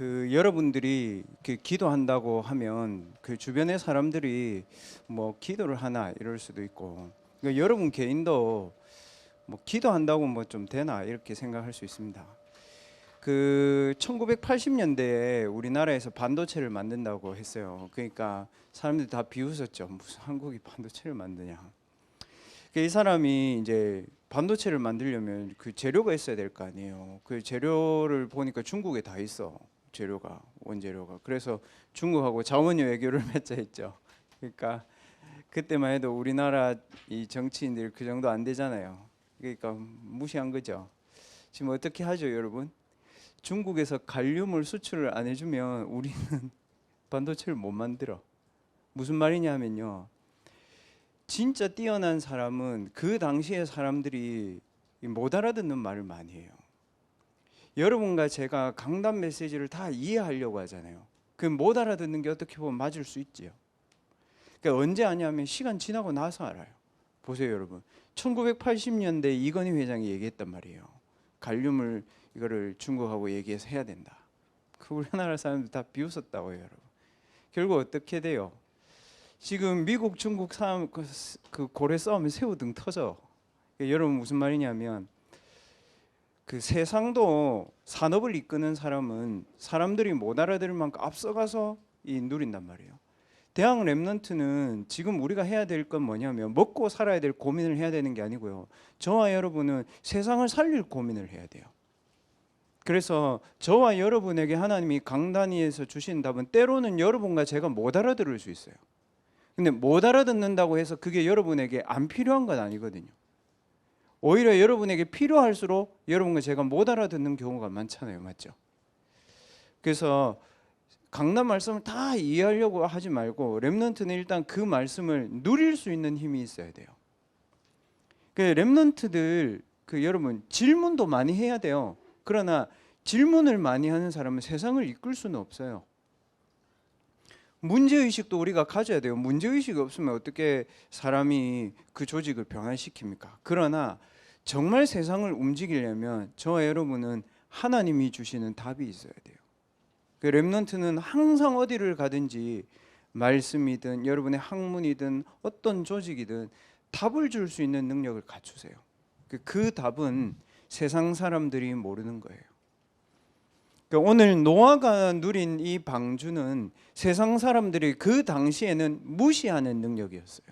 여러분들이 기도한다고 하면 그 주변의 사람들이 뭐 기도를 하나 이럴 수도 있고, 그러니까 여러분 개인도 뭐 기도한다고 뭐 좀 되나 이렇게 생각할 수 있습니다. 1980년대에 우리나라에서 반도체를 만든다고 했어요. 그러니까 사람들이 다 비웃었죠. 무슨 한국이 반도체를 만드냐. 이 사람이 이제 반도체를 만들려면 그 재료가 있어야 될 거 아니에요. 그 재료를 보니까 중국에 다 있어. 재료가, 원재료가. 그래서 중국하고 자원유 외교를 맺자 했죠. 그러니까 그때만 해도 우리나라 이 정치인들 그 정도 안 되잖아요. 그러니까 무시한 거죠. 지금 어떻게 하죠, 여러분? 중국에서 갈륨을 수출을 안 해주면 우리는 반도체를 못 만들어. 무슨 말이냐 하면요, 진짜 뛰어난 사람은 그 당시에 사람들이 못 알아듣는 말을 많이 해요. 여러분과 제가 강단 메시지를 다 이해하려고 하잖아요. 그 못 알아듣는 게 어떻게 보면 맞을 수 있지요. 그러니까 언제 아냐면 시간 지나고 나서 알아요. 보세요, 여러분. 1980년대 이건희 회장이 얘기했단 말이에요. 갈륨을 이거를 중국하고 얘기해서 해야 된다. 그 우리나라 사람들 다 비웃었다고요, 여러분. 결국 어떻게 돼요? 지금 미국 중국 싸움, 그 고래 싸움에 새우등 터져. 여러분 무슨 말이냐면 그 세상도 산업을 이끄는 사람은 사람들이 못 알아들을 만큼 앞서가서 누린단 말이에요. 대학 랩런트는 지금 우리가 해야 될 건 뭐냐면 먹고 살아야 될 고민을 해야 되는 게 아니고요. 저와 여러분은 세상을 살릴 고민을 해야 돼요. 그래서 저와 여러분에게 하나님이 강단위에서 주신 답은 때로는 여러분과 제가 못 알아들을 수 있어요. 근데 못 알아듣는다고 해서 그게 여러분에게 안 필요한 건 아니거든요. 오히려 여러분에게 필요할수록 여러분과 제가 못 알아듣는 경우가 많잖아요. 맞죠? 그래서 강단 말씀을 다 이해하려고 하지 말고 렘넌트는 일단 그 말씀을 누릴 수 있는 힘이 있어야 돼요. 그 렘넌트들 여러분 질문도 많이 해야 돼요. 그러나 질문을 많이 하는 사람은 세상을 이끌 수는 없어요. 문제의식도 우리가 가져야 돼요. 문제의식이 없으면 어떻게 사람이 그 조직을 변화시킵니까? 그러나 정말 세상을 움직이려면 저와 여러분은 하나님이 주시는 답이 있어야 돼요. 그 렘넌트는 항상 어디를 가든지 말씀이든 여러분의 학문이든 어떤 조직이든 답을 줄 수 있는 능력을 갖추세요. 그 답은 세상 사람들이 모르는 거예요. 오늘 노아가 누린 이 방주는 세상 사람들이 그 당시에는 무시하는 능력이었어요.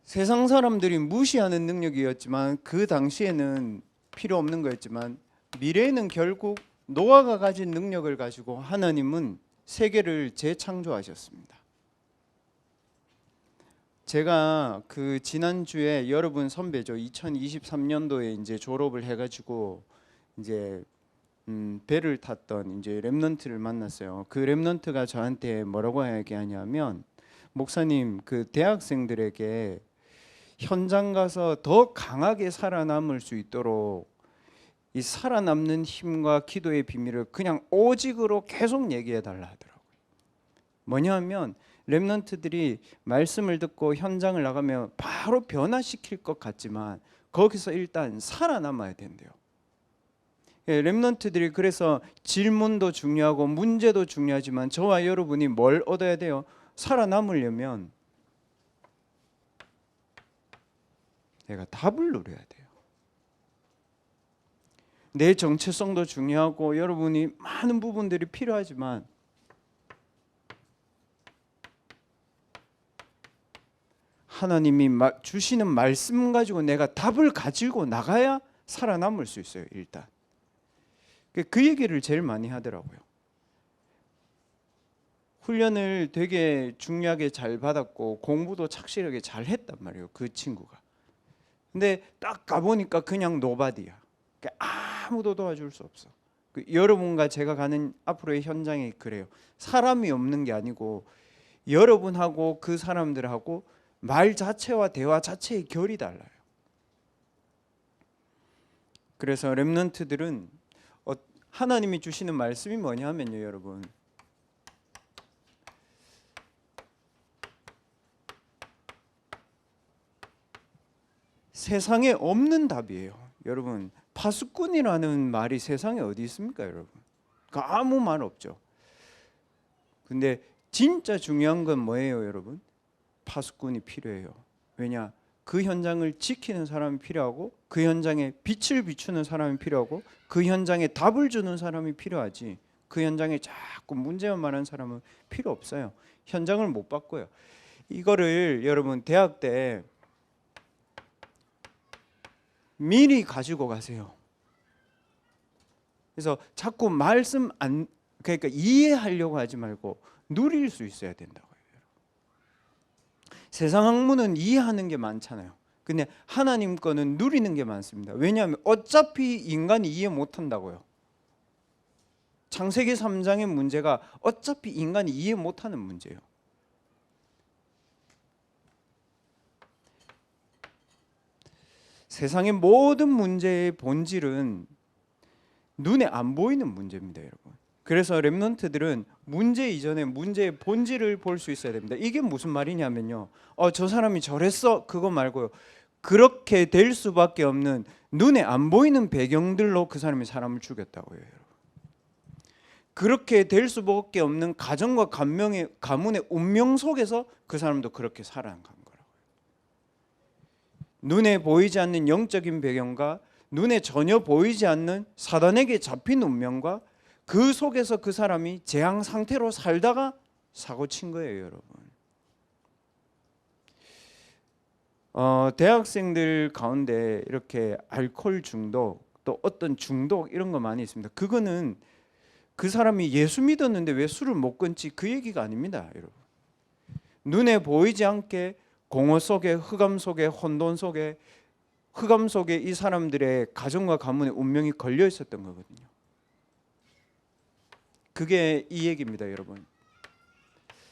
세상 사람들이 무시하는 능력이었지만 그 당시에는 필요 없는 거였지만 미래에는 결국 노아가 가진 능력을 가지고 하나님은 세계를 재창조하셨습니다. 제가 그 지난주에 여러분 선배죠. 2023년도에 이제 졸업을 해가지고 이제 배를 탔던 이제 렘넌트를 만났어요. 그 렘넌트가 저한테 뭐라고 얘기하냐면, 목사님 그 대학생들에게 현장 가서 더 강하게 살아남을 수 있도록 이 살아남는 힘과 기도의 비밀을 그냥 오직으로 계속 얘기해 달라 하더라고요. 뭐냐면 렘넌트들이 말씀을 듣고 현장을 나가면 바로 변화시킬 것 같지만 거기서 일단 살아남아야 된대요. 렘넌트들이 그래서 질문도 중요하고 문제도 중요하지만 저와 여러분이 뭘 얻어야 돼요? 살아남으려면 내가 답을 누려야 돼요. 내 정체성도 중요하고 여러분이 많은 부분들이 필요하지만 하나님이 주시는 말씀 가지고 내가 답을 가지고 나가야 살아남을 수 있어요. 일단 그 얘기를 제일 많이 하더라고요. 훈련을 되게 중요하게 잘 받았고 공부도 착실하게 잘 했단 말이에요. 그 친구가. 근데 딱 가보니까 그냥 노바디야. 아무도 도와줄 수 없어. 여러분과 제가 가는 앞으로의 현장이 그래요. 사람이 없는 게 아니고 여러분하고 그 사람들하고 말 자체와 대화 자체의 결이 달라요. 그래서 렘넌트들은 하나님이 주시는 말씀이 뭐냐면요, 여러분. 세상에 없는 답이에요. 여러분, 파수꾼이라는 말이 세상에 어디 있습니까, 여러분? 아무 말 없죠. 근데 진짜 중요한 건 뭐예요, 여러분? 파수꾼이 필요해요. 왜냐? 그 현장을 지키는 사람이 필요하고, 그 현장에 빛을 비추는 사람이 필요하고, 그 현장에 답을 주는 사람이 필요하지, 그 현장에 자꾸 문제만 말하는 사람은 필요 없어요. 현장을 못 바꿔요. 이거를 여러분 대학 때 미리 가지고 가세요. 그래서 자꾸 말씀 안, 그러니까 이해하려고 하지 말고 누릴 수 있어야 된다고요. 세상 학문은 이해하는 게 많잖아요. 근데 하나님 거는 누리는 게 많습니다. 왜냐하면 어차피 인간이 이해 못 한다고요. 창세기 3장의 문제가 어차피 인간이 이해 못 하는 문제예요. 세상의 모든 문제의 본질은 눈에 안 보이는 문제입니다, 여러분. 그래서 렘넌트들은 문제 이전에 문제의 본질을 볼 수 있어야 됩니다. 이게 무슨 말이냐면요, 저 사람이 저랬어, 그거 말고요, 그렇게 될 수밖에 없는 눈에 안 보이는 배경들로 그 사람이 사람을 죽였다고요, 여러분. 그렇게 될 수밖에 없는 가정과 가문의 운명 속에서 그 사람도 그렇게 살아간 거라고요. 눈에 보이지 않는 영적인 배경과 눈에 전혀 보이지 않는 사단에게 잡힌 운명과 그 속에서 그 사람이 재앙 상태로 살다가 사고 친 거예요, 여러분. 대학생들 가운데 이렇게 알코올 중독, 또 어떤 중독 이런 거 많이 있습니다. 그거는 그 사람이 예수 믿었는데 왜 술을 못 끊지, 그 얘기가 아닙니다, 여러분. 눈에 보이지 않게 공허 속에, 흑암 속에, 혼돈 속에, 흑암 속에 이 사람들의 가정과 가문의 운명이 걸려 있었던 거거든요. 그게 이 얘기입니다, 여러분.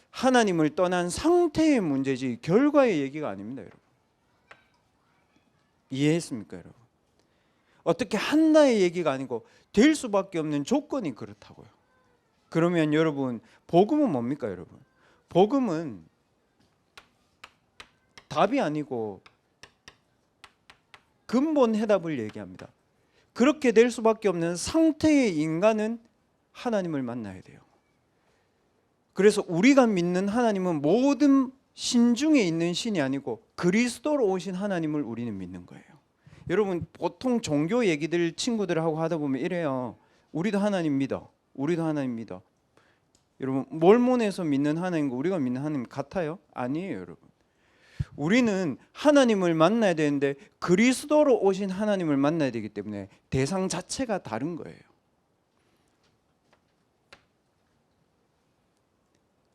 하나님을 떠난 상태의 문제지 결과의 얘기가 아닙니다, 여러분. 이해했습니까, 여러분? 어떻게 한다의 얘기가 아니고 될 수밖에 없는 조건이 그렇다고요. 그러면 여러분, 복음은 뭡니까, 여러분? 복음은 답이 아니고 근본 해답을 얘기합니다. 그렇게 될 수밖에 없는 상태의 인간은 하나님을 만나야 돼요. 그래서 우리가 믿는 하나님은 모든 신 중에 있는 신이 아니고 그리스도로 오신 하나님을 우리는 믿는 거예요. 여러분, 보통 종교 얘기들 친구들하고 하다 보면 이래요. 우리도 하나님 믿어. 우리도 하나님 믿어. 여러분, 몰몬에서 믿는 하나님과 우리가 믿는 하나님 같아요? 아니에요, 여러분. 우리는 하나님을 만나야 되는데 그리스도로 오신 하나님을 만나야 되기 때문에 대상 자체가 다른 거예요.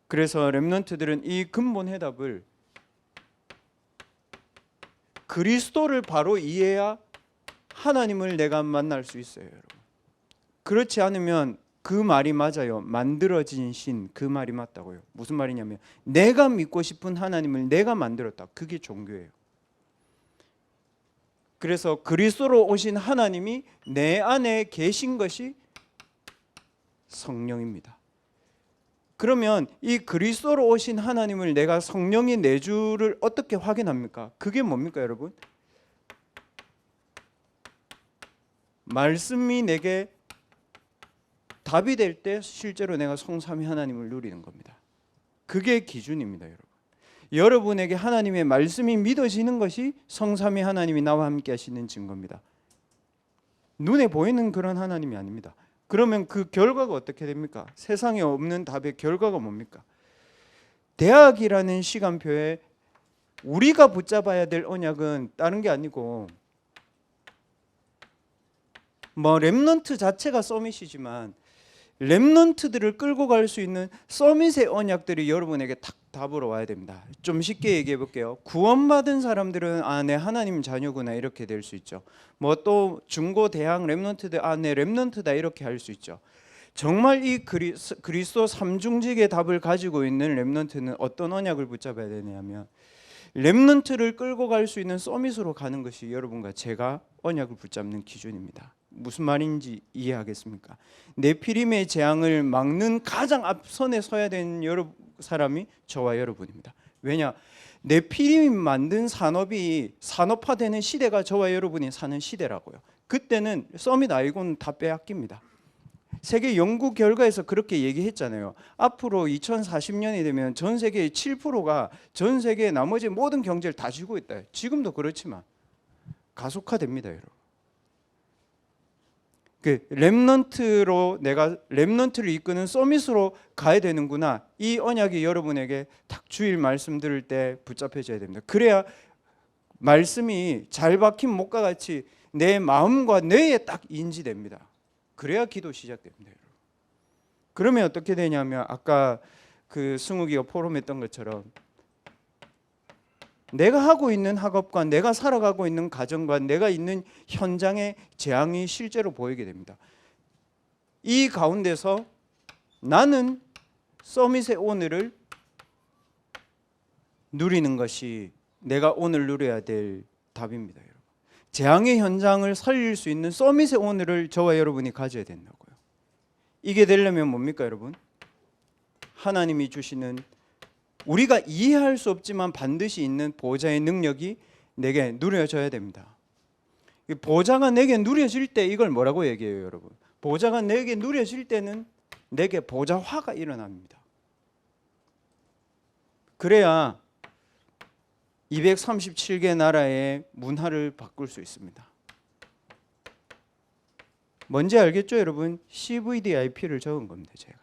그래서 렘넌트들은 이 근본 해답을 그리스도를 바로 이해해야 하나님을 내가 만날 수 있어요, 여러분. 그렇지 않으면 그 말이 맞아요. 만들어진 신, 그 말이 맞다고요. 무슨 말이냐면 내가 믿고 싶은 하나님을 내가 만들었다. 그게 종교예요. 그래서 그리스도로 오신 하나님이 내 안에 계신 것이 성령입니다. 그러면 이 그리스도로 오신 하나님을 내가 성령이 내주를 어떻게 확인합니까? 그게 뭡니까, 여러분? 말씀이 내게 답이 될 때 실제로 내가 성삼위 하나님을 누리는 겁니다. 그게 기준입니다, 여러분. 여러분에게 하나님의 말씀이 믿어지는 것이 성삼위 하나님이 나와 함께 하시는 증거입니다. 눈에 보이는 그런 하나님이 아닙니다. 그러면 그 결과가 어떻게 됩니까? 세상에 없는 답의 결과가 뭡니까? 대학이라는 시간표에 우리가 붙잡아야 될 언약은 다른 게 아니고 렘넌트 자체가 서밋이지만 렘넌트들을 끌고 갈 수 있는 서밋의 언약들이 여러분에게 딱 답으로 와야 됩니다. 좀 쉽게 얘기해 볼게요. 구원받은 사람들은 내 하나님 자녀구나 이렇게 될 수 있죠. 또 중고 대학 렘넌트들 내 렘넌트다 이렇게 할 수 있죠. 정말 이 그리스도 삼중직의 답을 가지고 있는 렘넌트는 어떤 언약을 붙잡아야 되냐면 렘넌트를 끌고 갈 수 있는 서밋으로 가는 것이 여러분과 제가 언약을 붙잡는 기준입니다. 무슨 말인지 이해하겠습니까? 네피림의 재앙을 막는 가장 앞선에 서야 되는 사람이 저와 여러분입니다. 왜냐? 내 피림이 만든 산업이 산업화되는 시대가 저와 여러분이 사는 시대라고요. 그때는 서밋 아이고는 다 빼앗깁니다. 세계 연구 결과에서 그렇게 얘기했잖아요. 앞으로 2040년이 되면 전 세계의 7%가 전 세계의 나머지 모든 경제를 다 쥐고 있다. 지금도 그렇지만 가속화됩니다, 여러분. 그 렘넌트로 내가 렘넌트를 이끄는 서밋으로 가야 되는구나. 이 언약이 여러분에게 딱 주일 말씀 들을 때 붙잡혀져야 됩니다. 그래야 말씀이 잘 박힌 목과 같이 내 마음과 뇌에 딱 인지됩니다. 그래야 기도 시작됩니다, 여러분. 그러면 어떻게 되냐면 아까 그 승욱이가 포럼했던 것처럼 내가 하고 있는 학업과 내가 살아가고 있는 가정과 내가 있는 현장의 재앙이 실제로 보이게 됩니다. 이 가운데서 나는 서밋의 오늘을 누리는 것이 내가 오늘 누려야 될 답입니다, 여러분. 재앙의 현장을 살릴 수 있는 서밋의 오늘을 저와 여러분이 가져야 된다고요. 이게 되려면 뭡니까, 여러분? 하나님이 주시는 우리가 이해할 수 없지만 반드시 있는 보좌의 능력이 내게 누려져야 됩니다. 보좌가 내게 누려질 때 이걸 뭐라고 얘기해요, 여러분? 보좌가 내게 누려질 때는 내게 보좌화가 일어납니다. 그래야 237개 나라의 문화를 바꿀 수 있습니다. 뭔지 알겠죠, 여러분? CVDIP를 적은 겁니다, 제가.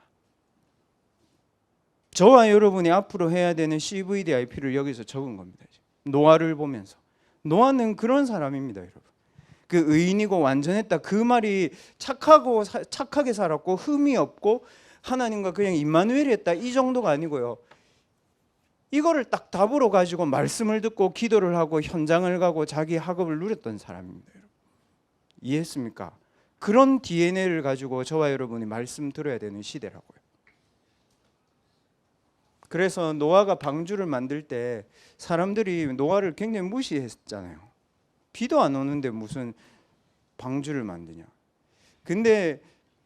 저와 여러분이 앞으로 해야 되는 CVDIP를 여기서 적은 겁니다. 노아를 보면서. 노아는 그런 사람입니다, 여러분. 그 의인이고 완전했다. 그 말이 착하게 살았고 흠이 없고 하나님과 그냥 임마누엘이 했다. 이 정도가 아니고요. 이거를 딱 답으로 가지고 말씀을 듣고 기도를 하고 현장을 가고 자기 학업을 누렸던 사람입니다, 여러분. 이해했습니까? 그런 DNA를 가지고 저와 여러분이 말씀 들어야 되는 시대라고요. 그래서 노아가 방주를 만들 때 사람들이 노아를 굉장히 무시했잖아요. 비도 안 오는데 무슨 방주를 만드냐. 근데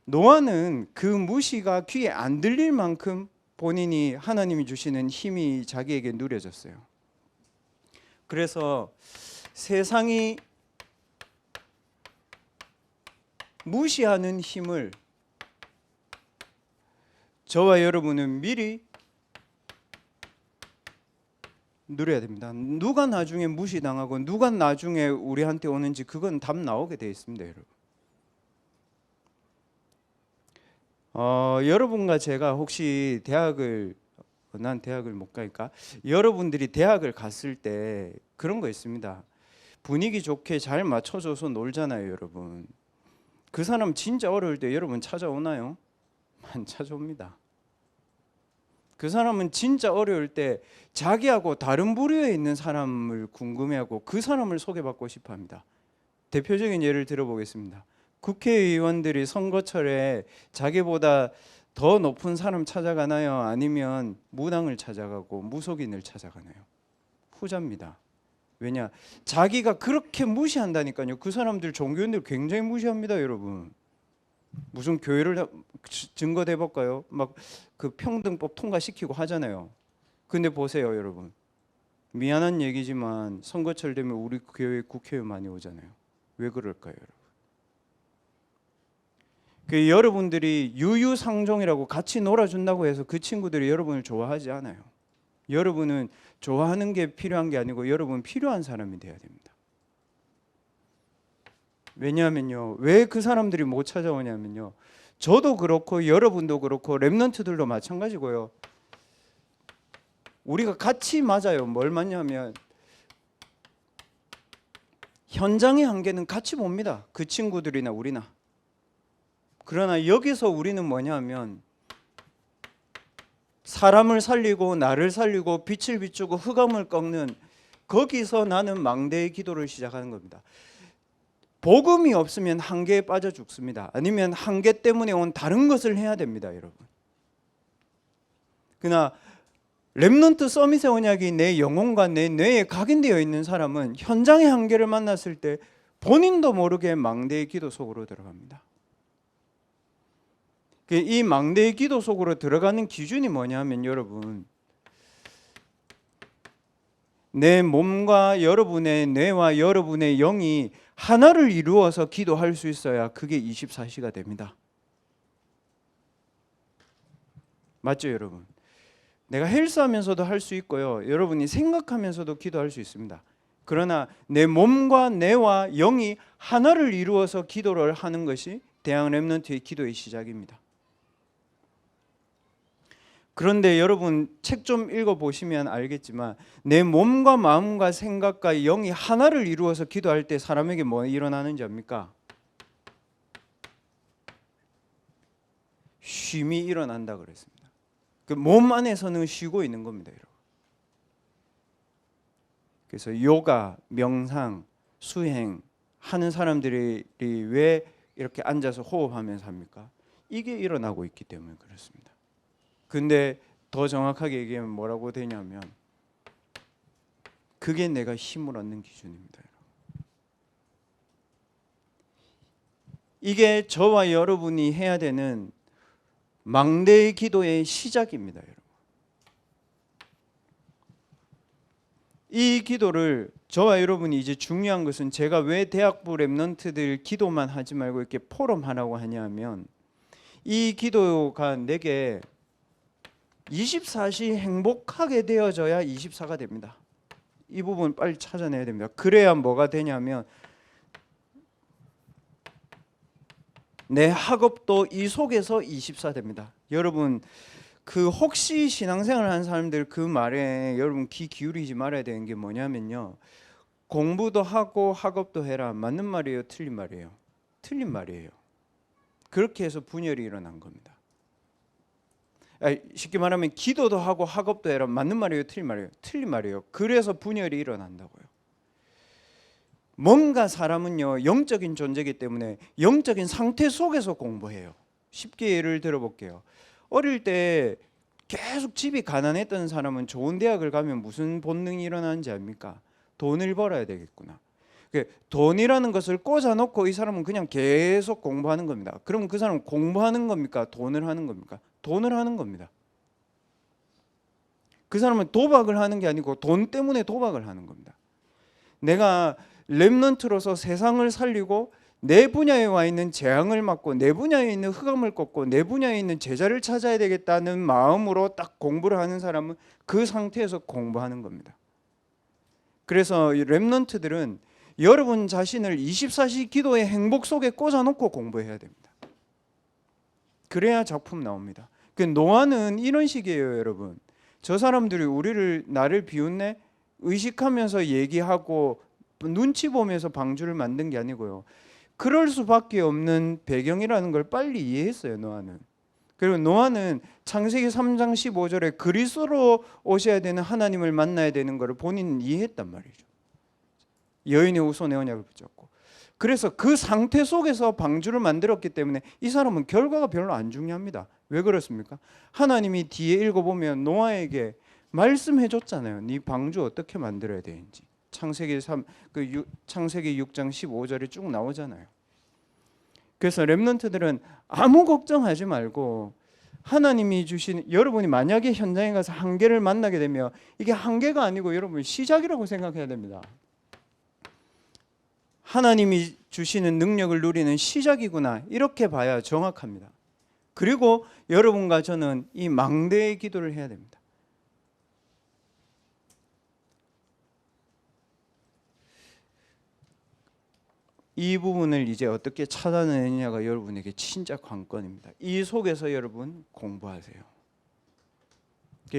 노아는 그 무시가 귀에 안 들릴 만큼 본인이 하나님이 주시는 힘이 자기에게 누려졌어요. 그래서 세상이 무시하는 힘을 저와 여러분은 미리 누려야 됩니다. 누가 나중에 무시당하고 누가 나중에 우리한테 오는지 그건 답 나오게 되어 있습니다, 여러분. 여러분과 제가 혹시 난 대학을 못 가니까 여러분들이 대학을 갔을 때 그런 거 있습니다. 분위기 좋게 잘 맞춰줘서 놀잖아요, 여러분. 그 사람 진짜 어려울 때 여러분 찾아오나요? 안 찾아옵니다. 그 사람은 진짜 어려울 때 자기하고 다른 부류에 있는 사람을 궁금해하고 그 사람을 소개받고 싶어 합니다. 대표적인 예를 들어보겠습니다. 국회의원들이 선거철에 자기보다 더 높은 사람 찾아가나요? 아니면 무당을 찾아가고 무속인을 찾아가나요? 후자입니다. 왜냐? 자기가 그렇게 무시한다니까요. 그 사람들 종교인들 굉장히 무시합니다, 여러분. 무슨 교회를 증거 대볼까요? 막 그 평등법 통과시키고 하잖아요. 근데 보세요, 여러분. 미안한 얘기지만 선거철 되면 우리 교회 국회의원 많이 오잖아요. 왜 그럴까요, 여러분? 그 여러분들이 유유상종이라고 같이 놀아준다고 해서 그 친구들이 여러분을 좋아하지 않아요. 여러분은 좋아하는 게 필요한 게 아니고 여러분 필요한 사람이 돼야 됩니다. 왜냐하면요, 왜 그 사람들이 못 찾아오냐면요, 저도 그렇고 여러분도 그렇고 렘넌트들도 마찬가지고요. 우리가 같이 맞아요. 뭘 맞냐면 현장의 한계는 같이 봅니다. 그 친구들이나 우리나. 그러나 여기서 우리는 뭐냐면 사람을 살리고 나를 살리고 빛을 비추고 흑암을 꺾는, 거기서 나는 망대의 기도를 시작하는 겁니다. 복음이 없으면 한계에 빠져 죽습니다. 아니면 한계 때문에 온 다른 것을 해야 됩니다, 여러분. 그러나 렘넌트 서밋의 언약이 내 영혼과 내 뇌에 각인되어 있는 사람은 현장의 한계를 만났을 때 본인도 모르게 망대의 기도 속으로 들어갑니다. 이 망대의 기도 속으로 들어가는 기준이 뭐냐면 여러분, 내 몸과 여러분의 뇌와 여러분의 영이 하나를 이루어서 기도할 수 있어야 그게 24시가 됩니다. 맞죠, 여러분? 내가 헬스하면서도 할 수 있고요. 여러분이 생각하면서도 기도할 수 있습니다. 그러나 내 몸과 뇌와 영이 하나를 이루어서 기도를 하는 것이 대학 렘넌트의 기도의 시작입니다. 그런데 여러분 책 좀 읽어보시면 알겠지만 내 몸과 마음과 생각과 영이 하나를 이루어서 기도할 때 사람에게 뭐 일어나는지 압니까? 쉼이 일어난다 그랬습니다. 그 몸 안에서는 쉬고 있는 겁니다, 여러분. 그래서 요가, 명상, 수행 하는 사람들이 왜 이렇게 앉아서 호흡하면서 합니까? 이게 일어나고 있기 때문에 그렇습니다. 근데 더 정확하게 얘기하면 뭐라고 되냐면 그게 내가 힘을 얻는 기준입니다. 이게 저와 여러분이 해야 되는 망대의 기도의 시작입니다, 여러분. 이 기도를 저와 여러분이 이제 중요한 것은 제가 왜 대학부 렘넌트들 기도만 하지 말고 이렇게 포럼 하라고 하냐면 이 기도가 내게 24시 행복하게 되어져야 24가 됩니다. 이 부분 빨리 찾아내야 됩니다. 그래야 뭐가 되냐면 내 학업도 이 속에서 24 됩니다. 여러분 그 혹시 신앙생활 하는 사람들 그 말에 여러분 귀 기울이지 말아야 되는 게 뭐냐면요. 공부도 하고 학업도 해라. 맞는 말이에요? 틀린 말이에요? 틀린 말이에요. 그렇게 해서 분열이 일어난 겁니다. 쉽게 말하면 기도도 하고 학업도 해라. 맞는 말이에요? 틀린 말이에요? 틀린 말이에요. 그래서 분열이 일어난다고요. 뭔가 사람은요 영적인 존재이기 때문에 영적인 상태 속에서 공부해요. 쉽게 예를 들어볼게요. 어릴 때 계속 집이 가난했던 사람은 좋은 대학을 가면 무슨 본능이 일어나는지 압니까? 돈을 벌어야 되겠구나. 돈이라는 것을 꽂아놓고 이 사람은 그냥 계속 공부하는 겁니다. 그럼 그 사람은 공부하는 겁니까? 돈을 하는 겁니까? 돈을 하는 겁니다. 그 사람은 도박을 하는 게 아니고 돈 때문에 도박을 하는 겁니다. 내가 렘넌트로서 세상을 살리고 내 분야에 와 있는 재앙을 막고 내 분야에 있는 흑암을 꺾고 내 분야에 있는 제자를 찾아야 되겠다는 마음으로 딱 공부를 하는 사람은 그 상태에서 공부하는 겁니다. 그래서 이 렘넌트들은 여러분 자신을 24시 기도의 행복 속에 꽂아놓고 공부해야 됩니다. 그래야 작품 나옵니다. 노아는 이런 식이에요, 여러분. 저 사람들이 나를 비웃네 의식하면서 얘기하고 눈치 보면서 방주를 만든 게 아니고요. 그럴 수밖에 없는 배경이라는 걸 빨리 이해했어요, 노아는. 그리고 노아는 창세기 3장 15절에 그리스도로 오셔야 되는 하나님을 만나야 되는 것을 본인은 이해했단 말이죠. 여인의 후손의 언약을 붙잡고. 그래서 그 상태 속에서 방주를 만들었기 때문에 이 사람은 결과가 별로 안 중요합니다. 왜 그렇습니까? 하나님이 뒤에 읽어보면 노아에게 말씀해 줬잖아요. 네 방주 어떻게 만들어야 되는지. 창세기 6장 15절에 쭉 나오잖아요. 그래서 렘넌트들은 아무 걱정하지 말고 하나님이 주신 여러분이 만약에 현장에 가서 한계를 만나게 되면 이게 한계가 아니고 여러분 시작이라고 생각해야 됩니다. 하나님이 주시는 능력을 누리는 시작이구나 이렇게 봐야 정확합니다. 그리고 여러분과 저는 이 망대의 기도를 해야 됩니다. 이 부분을 이제 어떻게 찾아내느냐가 여러분에게 진짜 관건입니다. 이 속에서 여러분 공부하세요.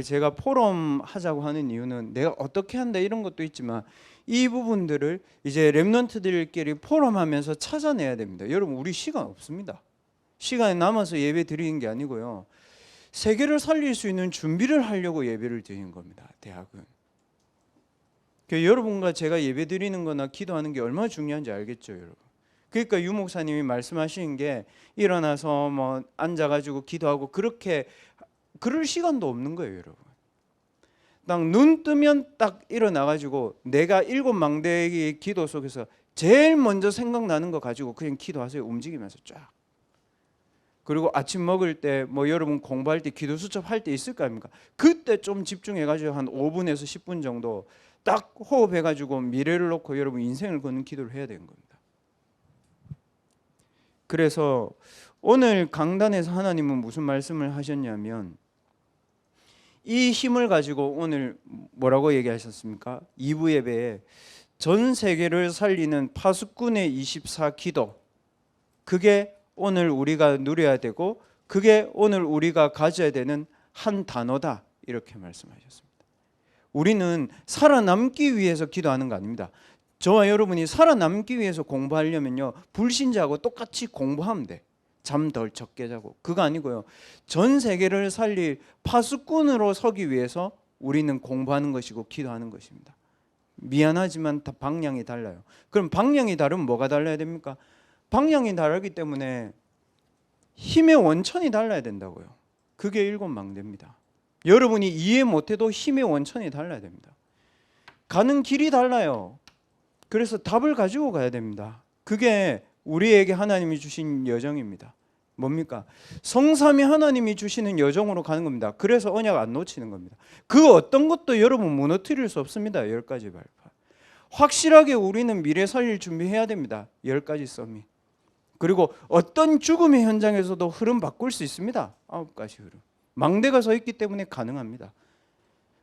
제가 포럼 하자고 하는 이유는 내가 어떻게 한다 이런 것도 있지만 이 부분들을 이제 렘넌트들끼리 포럼하면서 찾아내야 됩니다. 여러분 우리 시간 없습니다. 시간이 남아서 예배 드리는 게 아니고요. 세계를 살릴 수 있는 준비를 하려고 예배를 드리는 겁니다. 대학은. 여러분과 제가 예배 드리는 거나 기도하는 게 얼마나 중요한지 알겠죠, 여러분. 그러니까 유 목사님이 말씀하시는 게 일어나서 뭐 앉아가지고 기도하고 그렇게 그럴 시간도 없는 거예요, 여러분. 딱 눈 뜨면 딱 일어나가지고 내가 7망대의 기도 속에서 제일 먼저 생각나는 거 가지고 그냥 기도하세요. 움직이면서 쫙. 그리고 아침 먹을 때 뭐 여러분 공부할 때 기도 수첩 할 때 있을 거 아닙니까? 그때 좀 집중해가지고 한 5분에서 10분 정도 딱 호흡해가지고 미래를 놓고 여러분 인생을 거는 기도를 해야 되는 겁니다. 그래서 오늘 강단에서 하나님은 무슨 말씀을 하셨냐면 이 힘을 가지고 오늘 뭐라고 얘기하셨습니까? 2부 예배에 전 세계를 살리는 파수꾼의 24 기도, 그게 오늘 우리가 누려야 되고 그게 오늘 우리가 가져야 되는 한 단어다, 이렇게 말씀하셨습니다. 우리는 살아남기 위해서 기도하는 거 아닙니다. 저와 여러분이 살아남기 위해서 공부하려면요, 불신자하고 똑같이 공부하면 돼. 잠 덜 적게 자고. 그거 아니고요, 전 세계를 살릴 파수꾼으로 서기 위해서 우리는 공부하는 것이고 기도하는 것입니다. 미안하지만 다 방향이 달라요. 그럼 방향이 다르면 뭐가 달라야 됩니까? 방향이 다르기 때문에 힘의 원천이 달라야 된다고요. 그게 일곱 망대입니다. 여러분이 이해 못해도 힘의 원천이 달라야 됩니다. 가는 길이 달라요. 그래서 답을 가지고 가야 됩니다. 그게 우리에게 하나님이 주신 여정입니다. 뭡니까? 성삼위 하나님이 주시는 여정으로 가는 겁니다. 그래서 언약 안 놓치는 겁니다. 그 어떤 것도 여러분 무너뜨릴 수 없습니다. 10가지 발판. 확실하게 우리는 미래 살릴 준비해야 됩니다. 10가지 서밋. 그리고 어떤 죽음의 현장에서도 흐름 바꿀 수 있습니다. 9가지 흐름. 망대가 서 있기 때문에 가능합니다.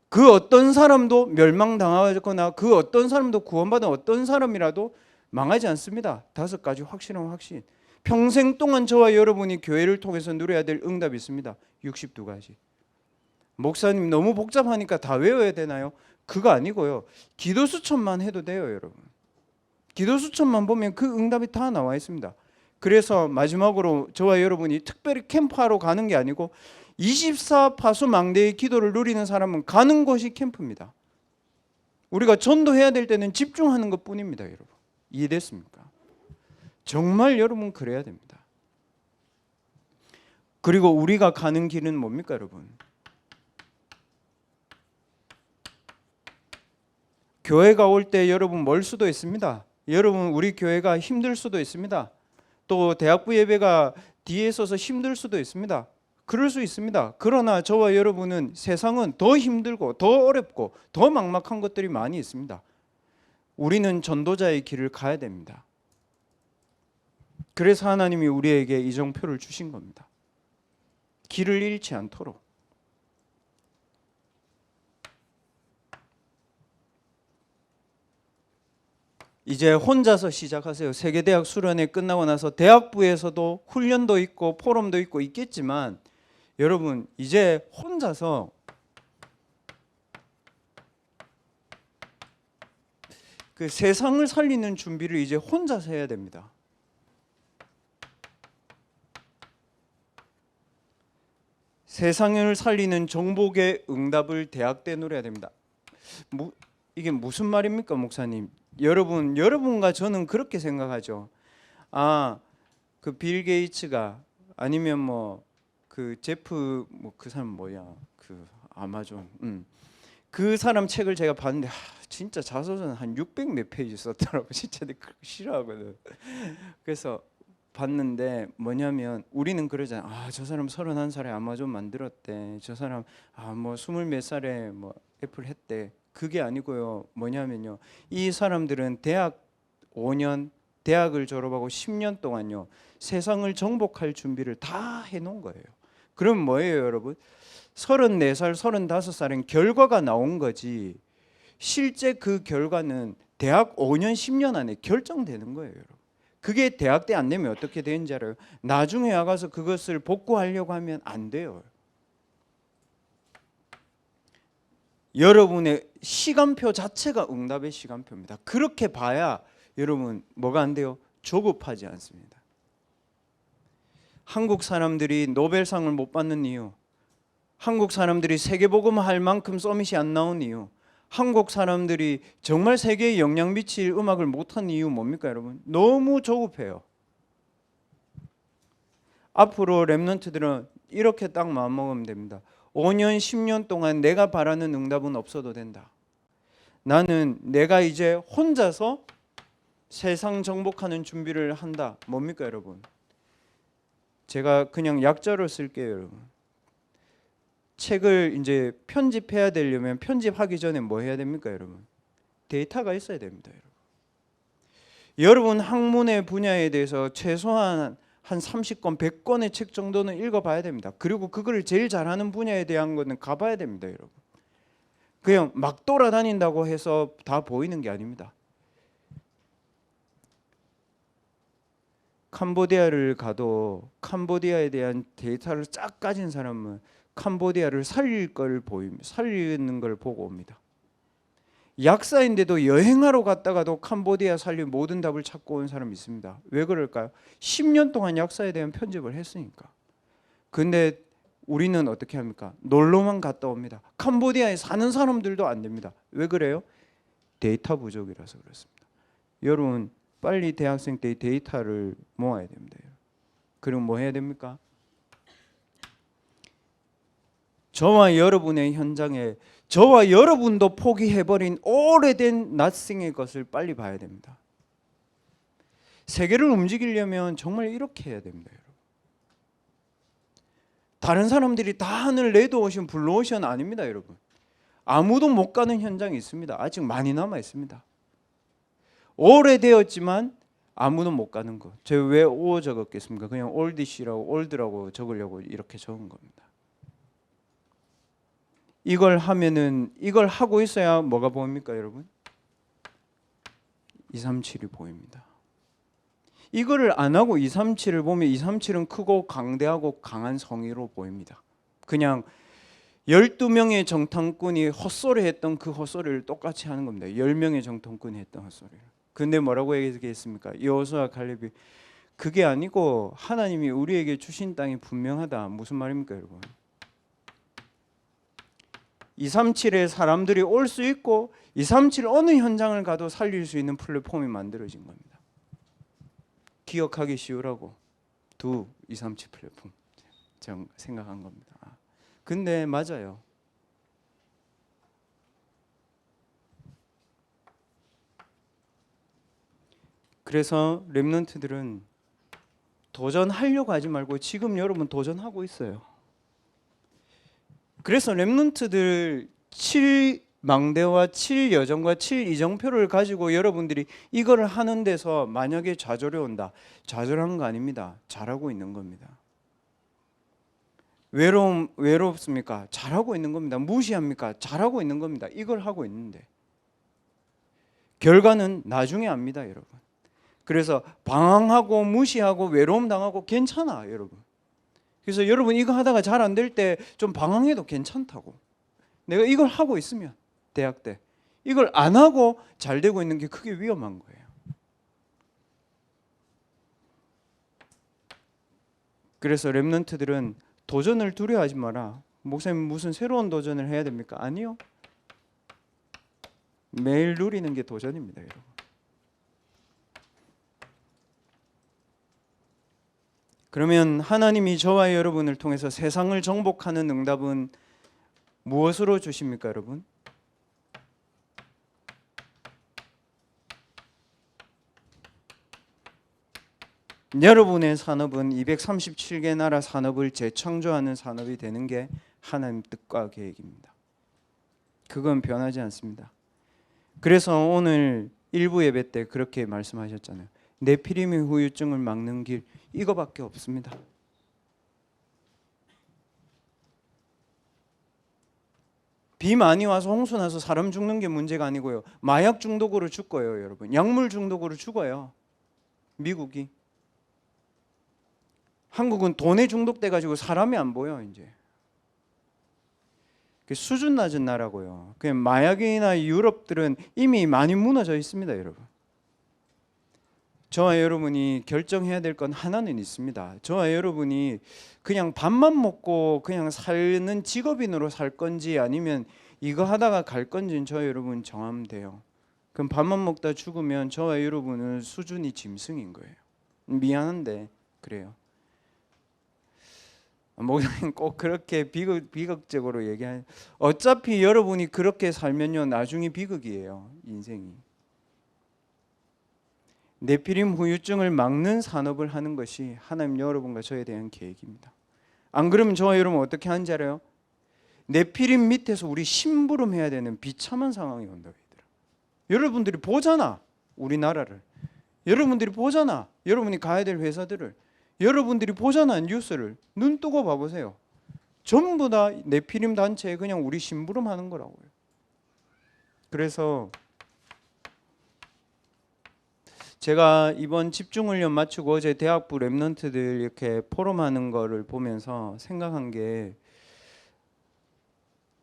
그 어떤 사람도 멸망당하거나 그 어떤 사람도 구원받은 어떤 사람이라도 망하지 않습니다. 5가지 확실한 확신. 평생 동안 저와 여러분이 교회를 통해서 누려야 될 응답이 있습니다. 62가지. 목사님 너무 복잡하니까 다 외워야 되나요? 그거 아니고요. 기도 수천만 해도 돼요, 여러분. 기도 수천만 보면 그 응답이 다 나와 있습니다. 그래서 마지막으로 저와 여러분이 특별히 캠프하러 가는 게 아니고 24 파수 망대의 기도를 누리는 사람은 가는 곳이 캠프입니다. 우리가 전도해야 될 때는 집중하는 것뿐입니다, 여러분. 이해됐습니까? 정말 여러분 그래야 됩니다. 그리고 우리가 가는 길은 뭡니까, 여러분? 교회가 올 때 여러분 멀 수도 있습니다. 여러분 우리 교회가 힘들 수도 있습니다. 또 대학부 예배가 뒤에 서서 힘들 수도 있습니다. 그럴 수 있습니다. 그러나 저와 여러분은 세상은 더 힘들고 더 어렵고 더 막막한 것들이 많이 있습니다. 우리는 전도자의 길을 가야 됩니다. 그래서 하나님이 우리에게 이정표를 주신 겁니다. 길을 잃지 않도록. 이제 혼자서 시작하세요. 세계대학 수련회 끝나고 나서 대학부에서도 훈련도 있고 포럼도 있고 있겠지만 여러분 이제 혼자서 그 세상을 살리는 준비를 이제 혼자서 해야 됩니다. 세상을 살리는 정복의 응답을 대학 때 누려야 됩니다. 이게 무슨 말입니까, 목사님? 여러분과 저는 그렇게 생각하죠. 그 빌 게이츠가 아니면 뭐 그 제프 그 사람 뭐야? 그 아마존. 그 사람 책을 제가 봤는데 진짜 자서전 한 600 몇 페이지 썼더라고. 진짜 내가 그거 싫어하거든. 그래서 봤는데 뭐냐면 우리는 그러잖아. 저 사람 31살에 아마존 만들었대. 저 사람 뭐 20 몇 살에 뭐 애플 했대. 그게 아니고요. 뭐냐면요. 이 사람들은 대학 5년, 대학을 졸업하고 10년 동안요. 세상을 정복할 준비를 다 해놓은 거예요. 그럼 뭐예요, 여러분? 34살, 35살엔 결과가 나온 거지. 실제 그 결과는 대학 5년, 10년 안에 결정되는 거예요, 여러분. 그게 대학 때 안 되면 어떻게 되는지 알아요? 나중에 와가서 그것을 복구하려고 하면 안 돼요. 여러분의 시간표 자체가 응답의 시간표입니다. 그렇게 봐야 여러분 뭐가 안 돼요? 조급하지 않습니다. 한국 사람들이 노벨상을 못 받는 이유, 한국 사람들이 세계복음 할 만큼 서밋이 안 나온 이유, 한국 사람들이 정말 세계에 영향 미칠 음악을 못한 이유 뭡니까, 여러분? 너무 조급해요. 앞으로 렘넌트들은 이렇게 딱 마음먹으면 됩니다. 5년, 10년 동안 내가 바라는 응답은 없어도 된다. 나는 내가 이제 혼자서 세상 정복하는 준비를 한다. 뭡니까, 여러분? 제가 그냥 약자로 쓸게요, 여러분. 책을 이제 편집해야 되려면 편집하기 전에 뭐 해야 됩니까, 여러분? 데이터가 있어야 됩니다, 여러분. 여러분 학문의 분야에 대해서 최소한 한 30권, 100권의 책 정도는 읽어봐야 됩니다. 그리고 그걸 제일 잘하는 분야에 대한 거는 가봐야 됩니다, 여러분. 그냥 막 돌아다닌다고 해서 다 보이는 게 아닙니다. 캄보디아를 가도 캄보디아에 대한 데이터를 쫙 가진 사람은 캄보디아를 살리는 걸 보고 옵니다. 약사인데도 여행하러 갔다가도 캄보디아 살릴 모든 답을 찾고 온 사람이 있습니다. 왜 그럴까요? 10년 동안 약사에 대한 편집을 했으니까. 근데 우리는 어떻게 합니까? 놀러만 갔다 옵니다. 캄보디아에 사는 사람들도 안 됩니다. 왜 그래요? 데이터 부족이라서 그렇습니다. 여러분 빨리 대학생 때 데이터를 모아야 됩니다. 그리고 뭐 해야 됩니까? 저와 여러분의 현장에 저와 여러분도 포기해버린 오래된 낯생의 것을 빨리 봐야 됩니다. 세계를 움직이려면 정말 이렇게 해야 됩니다, 여러분. 다른 사람들이 다 하는 레드오션, 블루오션 아닙니다, 여러분. 아무도 못 가는 현장이 있습니다. 아직 많이 남아 있습니다. 오래되었지만 아무도 못 가는 거. 제가 왜 오 적었겠습니까? 그냥 올디시라고 올드라고 적으려고 이렇게 적은 겁니다. 이걸 하면은 이걸 하고 있어야 뭐가 보입니까, 여러분? 237이 보입니다. 이거를 안 하고 237을 보면 237은 크고 강대하고 강한 성의로 보입니다. 그냥 12명의 정탐꾼이 헛소리 했던 그 헛소리를 똑같이 하는 겁니다. 10명의 정탐꾼이 했던 헛소리를. 근데 뭐라고 얘기했습니까? 여호수아 갈렙이 그게 아니고 하나님이 우리에게 주신 땅이 분명하다. 무슨 말입니까, 여러분? 237에 사람들이 올 수 있고 237 어느 현장을 가도 살릴 수 있는 플랫폼이 만들어진 겁니다. 기억하기 쉬우라고 237 플랫폼 제가 생각한 겁니다. 근데 맞아요. 그래서 렘넌트들은 도전하려고 하지 말고 지금 여러분 도전하고 있어요. 그래서 렘넌트들 7망대와 7여정과 7이정표를 가지고 여러분들이 이걸 하는 데서 만약에 좌절이 온다. 좌절한 거 아닙니다. 잘하고 있는 겁니다. 외롭습니까? 잘하고 있는 겁니다. 무시합니까? 잘하고 있는 겁니다. 이걸 하고 있는데 결과는 나중에 압니다, 여러분. 그래서 방황하고 무시하고 외로움 당하고 괜찮아, 여러분. 그래서 여러분 이거 하다가 잘 안 될 때 좀 방황해도 괜찮다고. 내가 이걸 하고 있으면 대학 때 이걸 안 하고 잘 되고 있는 게 크게 위험한 거예요. 그래서 렘넌트들은 도전을 두려워하지 마라. 목사님 무슨 새로운 도전을 해야 됩니까? 아니요. 매일 누리는 게 도전입니다, 여러분. 그러면 하나님이 저와 여러분을 통해서 세상을 정복하는 응답은 무엇으로 주십니까, 여러분? 여러분의 산업은 237개 나라 산업을 재창조하는 산업이 되는 게 하나님 뜻과 계획입니다. 그건 변하지 않습니다. 그래서 오늘 일부 예배 때 그렇게 말씀하셨잖아요. 네피림의 후유증을 막는 길 이거밖에 없습니다. 비 많이 와서 홍수 나서 사람 죽는 게 문제가 아니고요. 마약 중독으로 죽어요, 여러분. 약물 중독으로 죽어요. 미국이. 한국은 돈에 중독돼 가지고 사람이 안 보여 이제. 수준 낮은 나라고요. 그냥 마약이나 유럽들은 이미 많이 무너져 있습니다, 여러분. 저와 여러분이 결정해야 될 건 하나는 있습니다. 저와 여러분이 그냥 밥만 먹고 그냥 사는 직업인으로 살 건지 아니면 이거 하다가 갈 건지는 저와 여러분 정하면 돼요. 그럼 밥만 먹다 죽으면 저와 여러분은 수준이 짐승인 거예요. 미안한데 그래요. 목사님 꼭 그렇게 비극적으로 얘기하는. 어차피 여러분이 그렇게 살면요 나중에 비극이에요, 인생이. 네피림 후유증을 막는 산업을 하는 것이 하나님 여러분과 저에 대한 계획입니다. 안 그러면 저와 여러분 어떻게 하는지 알아요? 네피림 밑에서 우리 심부름해야 되는 비참한 상황이 온다고 하더라고요. 여러분들이 보잖아. 우리나라를. 여러분들이 보잖아. 여러분이 가야 될 회사들을. 여러분들이 보잖아. 뉴스를. 눈 뜨고 봐보세요. 전부 다 네피림 단체에 그냥 우리 심부름하는 거라고요. 그래서 제가 이번 집중훈련 마치고 어제 대학부 랩런트들 이렇게 포럼하는 거를 보면서 생각한 게,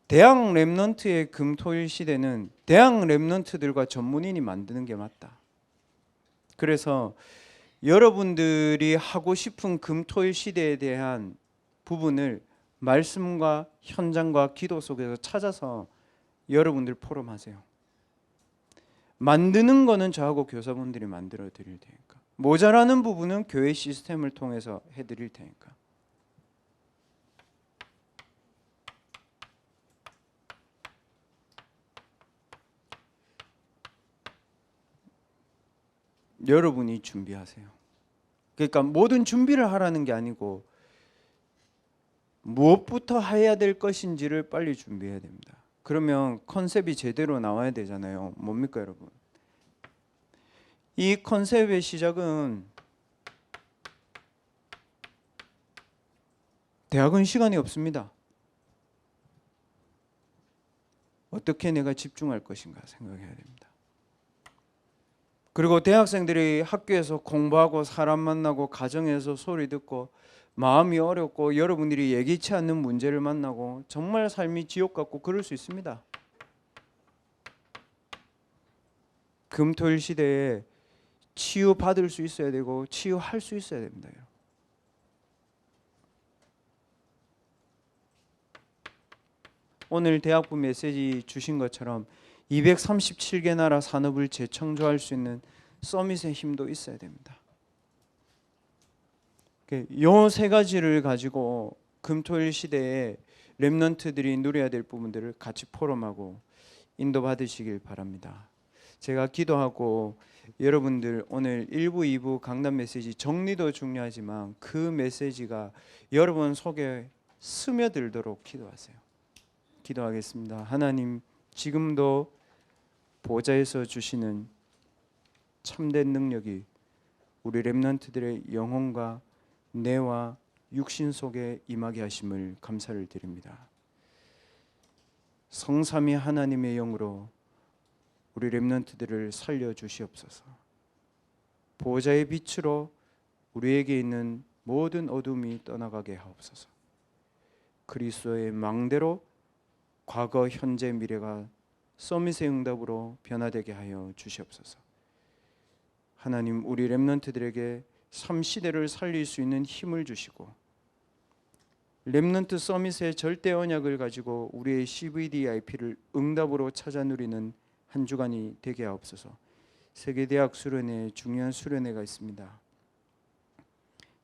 대학 랩런트의 금토일 시대는 대학 랩런트들과 전문인이 만드는 게 맞다. 그래서 여러분들이 하고 싶은 금토일 시대에 대한 부분을 말씀과 현장과 기도 속에서 찾아서 여러분들 포럼하세요. 만드는 거는 저하고 교사분들이 만들어 드릴 테니까, 모자라는 부분은 교회 시스템을 통해서 해드릴 테니까. 여러분이 준비하세요. 그러니까 모든 준비를 하라는 게 아니고 무엇부터 해야 될 것인지를 빨리 준비해야 됩니다. 그러면 컨셉이 제대로 나와야 되잖아요. 뭡니까 여러분? 이 컨셉의 시작은, 대학은 시간이 없습니다. 어떻게 내가 집중할 것인가 생각해야 됩니다. 그리고 대학생들이 학교에서 공부하고 사람 만나고 가정에서 소리 듣고 마음이 어렵고 여러분들이 예기치 않는 문제를 만나고 정말 삶이 지옥 같고 그럴 수 있습니다. 금토일 시대에 치유받을 수 있어야 되고 치유할 수 있어야 됩니다. 오늘 대학부 메시지 주신 것처럼 237개 나라 산업을 재창조할 수 있는 서밋의 힘도 있어야 됩니다. 이 세 가지를 가지고 금토일 시대에 렘넌트들이 누려야 될 부분들을 같이 포럼하고 인도받으시길 바랍니다. 제가 기도하고 여러분들 오늘 1부, 2부 강단 메시지 정리도 중요하지만 그 메시지가 여러분 속에 스며들도록 기도하세요. 기도하겠습니다. 하나님, 지금도 보좌에서 주시는 참된 능력이 우리 렘넌트들의 영혼과 뇌와 육신 속에 임하게 하심을 감사를 드립니다. 성삼위 하나님의 영으로 우리 렘넌트들을 살려 주시옵소서. 보좌의 빛으로 우리에게 있는 모든 어둠이 떠나가게 하옵소서. 그리스도의 망대로 과거, 현재, 미래가 서밋의 응답으로 변화되게 하여 주시옵소서. 하나님, 우리 렘넌트들에게 삶 시대를 살릴 수 있는 힘을 주시고 렘넌트 서밋의 절대 언약을 가지고 우리의 CVDIP를 응답으로 찾아 누리는 한 주간이 되게 하옵소서. 세계대학 수련회, 중요한 수련회가 있습니다.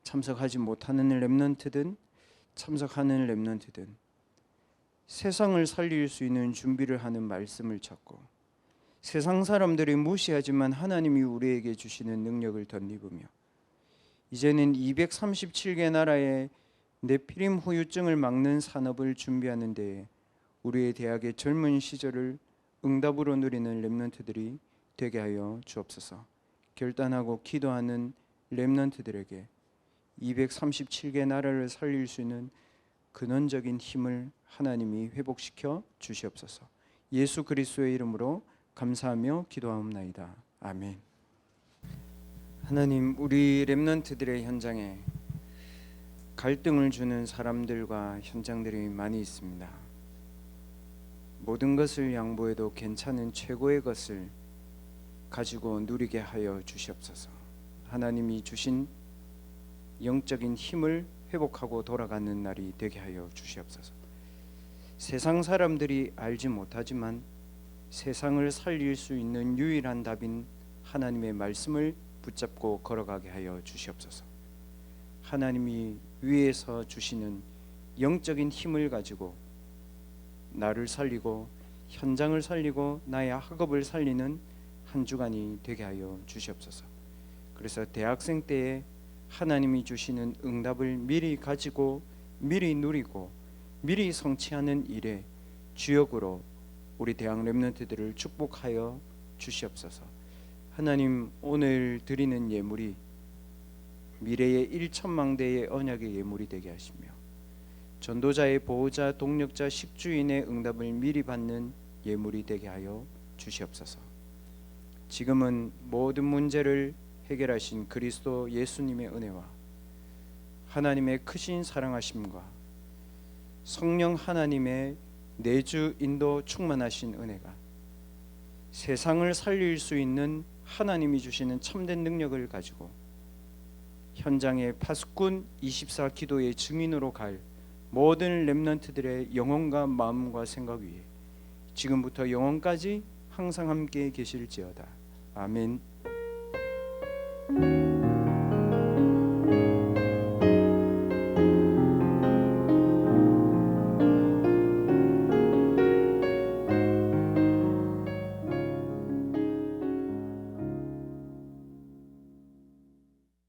참석하지 못하는 렘넌트든 참석하는 렘넌트든 세상을 살릴 수 있는 준비를 하는 말씀을 찾고 세상 사람들이 무시하지만 하나님이 우리에게 주시는 능력을 덧입으며 이제는 237개 나라의 네피림 후유증을 막는 산업을 준비하는 데에 우리의 대학의 젊은 시절을 응답으로 누리는 렘넌트들이 되게 하여 주옵소서. 결단하고 기도하는 렘넌트들에게 237개 나라를 살릴 수 있는 근원적인 힘을 하나님이 회복시켜 주시옵소서. 예수 그리스도의 이름으로 감사하며 기도하옵나이다. 아멘. 하나님, 우리 렘넌트들의 현장에 갈등을 주는 사람들과 현장들이 많이 있습니다. 모든 것을 양보해도 괜찮은 최고의 것을 가지고 누리게 하여 주시옵소서. 하나님이 주신 영적인 힘을 회복하고 돌아가는 날이 되게 하여 주시옵소서. 세상 사람들이 알지 못하지만 세상을 살릴 수 있는 유일한 답인 하나님의 말씀을 붙잡고 걸어가게 하여 주시옵소서. 하나님이 위에서 주시는 영적인 힘을 가지고 나를 살리고 현장을 살리고 나의 학업을 살리는 한 주간이 되게 하여 주시옵소서. 그래서 대학생 때에 하나님이 주시는 응답을 미리 가지고 미리 누리고 미리 성취하는 일에 주역으로 우리 대학 렘넌트들을 축복하여 주시옵소서. 하나님, 오늘 드리는 예물이 미래의 일천망대의 언약의 예물이 되게 하시며 전도자의 보호자, 동력자, 식주인의 응답을 미리 받는 예물이 되게 하여 주시옵소서. 지금은 모든 문제를 해결하신 그리스도 예수님의 은혜와 하나님의 크신 사랑하심과 성령 하나님의 내주 인도 충만하신 은혜가 세상을 살릴 수 있는 하나님이 주시는 참된 능력을 가지고 현장의 파수꾼 24 기도의 증인으로 갈 모든 렘넌트들의 영혼과 마음과 생각 위에 지금부터 영원까지 항상 함께 계실지어다. 아멘.